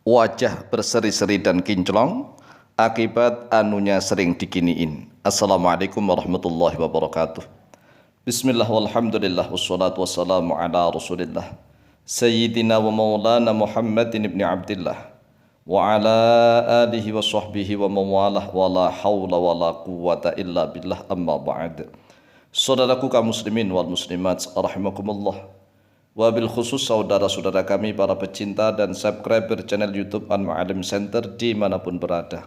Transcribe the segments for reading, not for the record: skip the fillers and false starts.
wajah berseri-seri dan kinclong akibat anunya sering dikiniin. Assalamualaikum warahmatullahi wabarakatuh. Bismillah walhamdulillah wassalatu wassalamu ala rasulillah Sayyidina wa maulana Muhammadin ibn Abdillah wa ala alihi wa sahbihi wa mawalah wa la hawla wa la quwwata illa billah amma ba'd. Saudaraku kaum muslimin wal muslimat rahimakumullah, wabil khusus saudara-saudara kami para pecinta dan subscriber channel YouTube Al-Mu'allim Center dimanapun berada,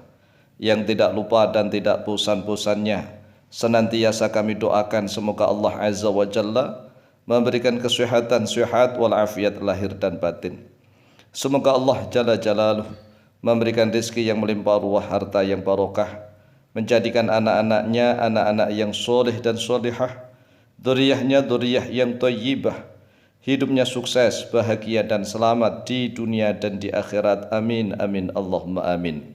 yang tidak lupa dan tidak bosan-bosannya senantiasa kami doakan semoga Allah Azza wa Jalla memberikan kesehatan, sehat walafiat lahir dan batin. Semoga Allah Jalla Jalaluh memberikan rezeki yang melimpah ruah, harta yang barokah, menjadikan anak-anaknya anak-anak yang soleh dan solihah, dzurriyyahnya dzurriyyah yang thayyibah, hidupnya sukses, bahagia dan selamat di dunia dan di akhirat. Amin amin Allahumma amin.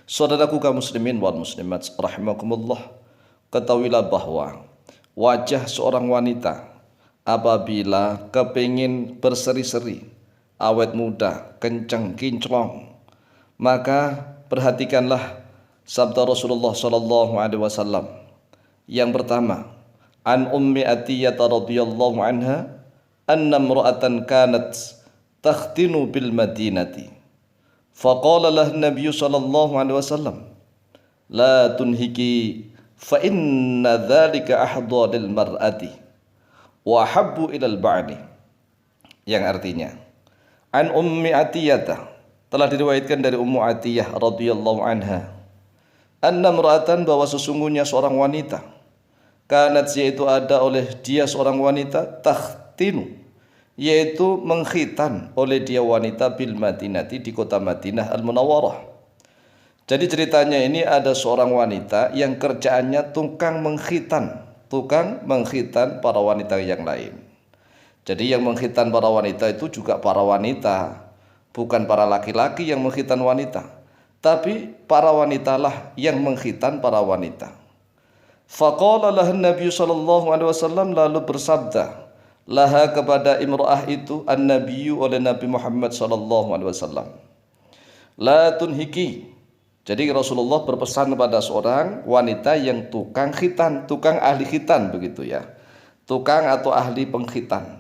Saudaraku kaum muslimin wal muslimat rahimakumullah, ketahuilah bahwa wajah seorang wanita apabila kepingin berseri-seri, awet muda, kencang, kinclong, maka perhatikanlah sabda Rasulullah sallallahu alaihi wasallam. Yang pertama, an Ummi Atiyah radhiyallahu anha anna imra'atan kanat takhtinu bil madinati faqala lah Nabi sallallahu alaihi wasallam la tunhiki fa inna dzalika ahdha lil mar'ati wa habbu ila al ba'di, yang artinya an Ummi Atiyah, telah diriwayatkan dari Ummu Atiyah radhiyallahu anha, anna imra'atan, bahwa sesungguhnya seorang wanita, kanat, yaitu ada oleh dia seorang wanita, takhtinu, yaitu mengkhitan oleh dia wanita, bil Madinati, di kota Madinah Al-Munawwarah. Jadi ceritanya ini ada seorang wanita yang kerjaannya tukang mengkhitan para wanita yang lain. Jadi yang mengkhitan para wanita itu juga para wanita, bukan para laki-laki yang mengkhitan wanita, tapi para wanitalah yang mengkhitan para wanita. Faqala laha Nabi sallallahu alaihi wasallam, lalu bersabda laha kepada imra'ah itu an-nabiyyu, oleh Nabi Muhammad sallallahu alaihi wasallam, la tunhiki. Jadi Rasulullah berpesan kepada seorang wanita yang tukang khitan, tukang ahli khitan, begitu ya, tukang atau ahli pengkhitan.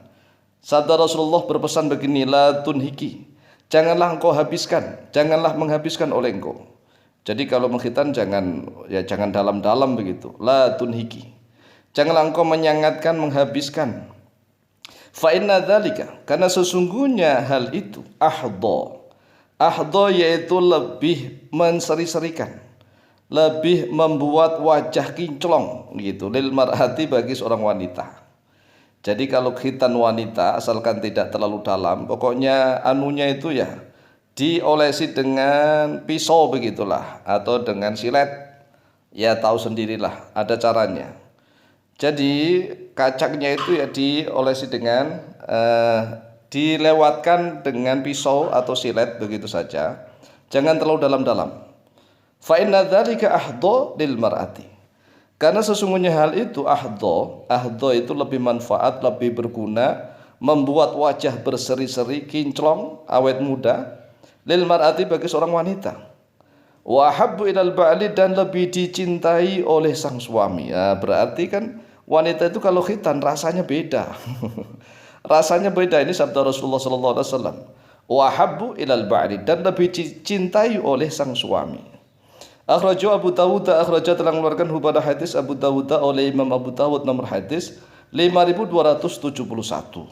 Sabda Rasulullah berpesan begini, la tunhiki, janganlah engkau habiskan, janganlah menghabiskan oleh engkau. Jadi kalau mengkhitan jangan dalam-dalam begitu. La tunhiki, janganlah engkau menyangatkan, menghabiskan. Fa inna dzalika, karena sesungguhnya hal itu, ahdo yaitu lebih menseri-serikan, lebih membuat wajah kinclong gitu, lil mar'ati, bagi seorang wanita. Jadi kalau khitan wanita, asalkan tidak terlalu dalam, pokoknya anunya itu ya diolesi dengan pisau begitulah, atau dengan silet, ya tahu sendirilah, ada caranya. Jadi kacaknya itu ya diolesi dengan dilewatkan dengan pisau atau silet, begitu saja, jangan terlalu dalam-dalam. Fa inna dzalika ahdo lil mar'ati, karena sesungguhnya hal itu ahdo itu lebih manfaat, lebih berguna, membuat wajah berseri-seri, kinclong, awet muda, lil mar'ati, bagi seorang wanita, wa habbu ilal ba'li, dan lebih dicintai oleh sang suami. Ya, berarti kan wanita itu kalau khitan rasanya beda. Rasanya beda, ini sabda Rasulullah sallallahu alaihi wasallam, wa habbu ilal ba'li, dan lebih dicintai oleh sang suami. Akhrajahu Abu Dawud, telah mengeluarkan pada hadis Abu Dawud oleh Imam Abu Dawud nomor hadis 5271.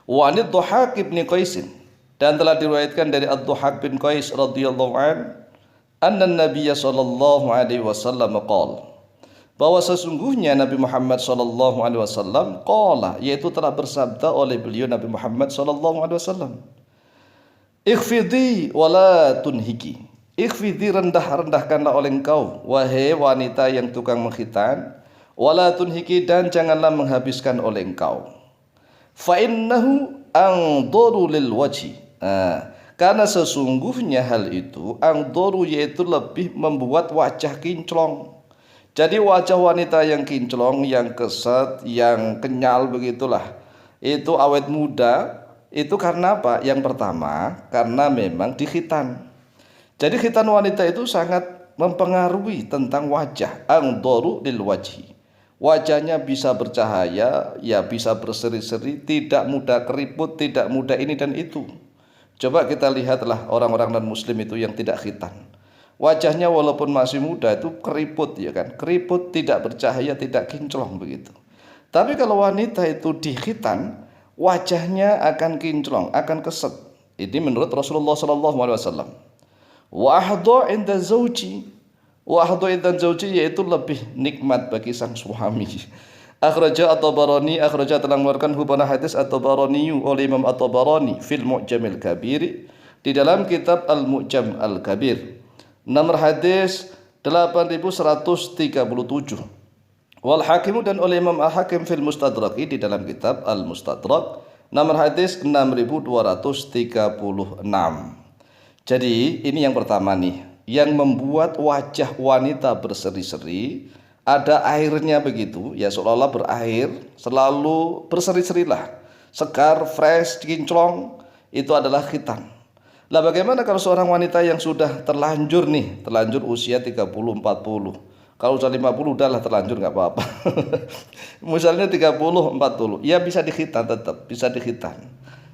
Wa anid Dhahhak bin Qais, dan telah diriwayatkan dari Ad-Dhahhak bin Qais radhiyallahu an, anna Nabiy sallallahu alaihi wasallam qala, bahwa sesungguhnya Nabi Muhammad sallallahu alaihi wasallam qala, yaitu telah bersabda oleh beliau Nabi Muhammad sallallahu alaihi wasallam, ikhfidi wa la tunhiki, ikhfidi, rendahkanlah oleh engkau wahai wanita yang tukang mengkhitan, wa la tunhiki, dan janganlah menghabiskan oleh engkau, fa innahu andoru lil wajhi, karena sesungguhnya hal itu andoru, yaitu lebih membuat wajah kinclong. Jadi wajah wanita yang kinclong, yang keset, yang kenyal begitulah, itu awet muda, Itu karena apa? Yang pertama, karena memang dikhitan. Jadi khitan wanita itu sangat mempengaruhi tentang wajah, angdoru lil wajhi. Wajahnya bisa bercahaya, ya bisa berseri-seri, tidak mudah keriput, tidak mudah ini dan itu. Coba kita lihatlah orang-orang non-muslim itu yang tidak khitan. Wajahnya walaupun masih muda itu keriput, ya kan? Keriput, tidak bercahaya, tidak kinclong begitu. Tapi kalau wanita itu dikhitan, wajahnya akan kinclong, akan keset. Ini menurut Rasulullah SAW. Wahdo inda zauji, wahdo inda zauji yaitu lebih nikmat bagi sang suami. Akhraja At-Tabarani, akhraja telah mengeluarkan hubungan hadis At-Tabarani oleh Imam At-Tabarani fil Mu'jamil Kabir, di dalam kitab Al-Mu'jam Al-Kabir. Nomor hadis 8137. Wal Hakim dan oleh Imam Al-Hakim fil Mustadrak, di dalam kitab Al-Mustadrak nomor hadis 6236. Jadi ini yang pertama nih, yang membuat wajah wanita berseri-seri, ada airnya begitu, ya seolah-olah berair, selalu berseri-serilah, segar, fresh, kinclong, itu adalah khitan. Lah bagaimana kalau seorang wanita yang sudah terlanjur nih, terlanjur usia 30-40, kalau udah 50 udahlah terlanjur nggak apa-apa. Misalnya 30-40, ya bisa dikhitan, tetap bisa dikhitan.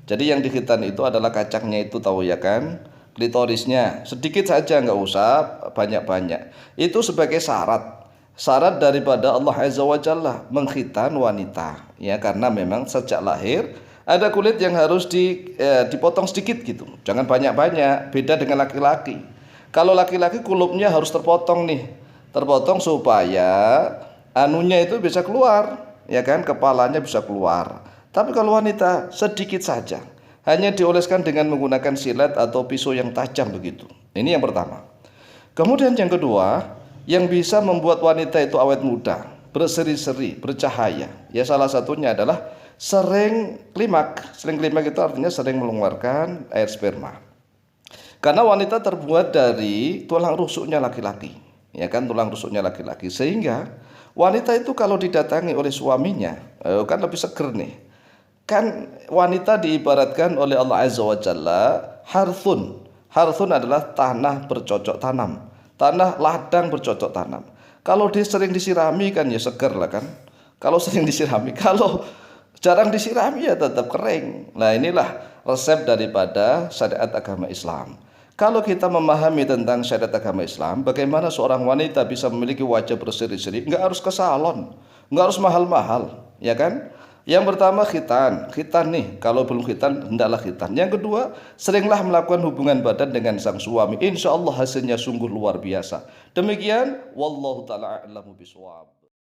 Jadi yang dikhitan itu adalah kacangnya itu, tahu ya kan, klitorisnya sedikit saja, nggak usah banyak-banyak. Itu sebagai syarat daripada Allah Azza wa Jalla mengkhitan wanita, ya, karena memang sejak lahir ada kulit yang harus dipotong sedikit gitu, jangan banyak-banyak. Beda dengan laki-laki. Kalau laki-laki kulupnya harus terpotong nih, terpotong supaya anunya itu bisa keluar, ya kan, kepalanya bisa keluar. Tapi kalau wanita sedikit saja, hanya dioleskan dengan menggunakan silet atau pisau yang tajam begitu. Ini yang pertama. Kemudian yang kedua, yang bisa membuat wanita itu awet muda, berseri-seri, bercahaya, ya salah satunya adalah sering klimak. Sering klimak itu artinya sering mengeluarkan air sperma. Karena wanita terbuat dari tulang rusuknya laki-laki, ya kan, tulang rusuknya laki-laki, sehingga wanita itu kalau didatangi oleh suaminya, kan lebih seger nih. Kan wanita diibaratkan oleh Allah Azza wa Jalla harthun. Harthun adalah tanah bercocok tanam, tanah ladang bercocok tanam. Kalau dia sering disirami kan ya seger lah kan. Kalau sering disirami, kalau jarang disirami ya tetap kering. Nah inilah resep daripada syariat agama Islam. Kalau kita memahami tentang syariat agama Islam, bagaimana seorang wanita bisa memiliki wajah berseri-seri, nggak harus ke salon, nggak harus mahal-mahal, ya kan? Yang pertama khitan nih, kalau belum khitan hendaklah khitan. Yang kedua, seringlah melakukan hubungan badan dengan sang suami. Insya Allah hasilnya sungguh luar biasa. Demikian, wallahu taala a'lamu bishawab.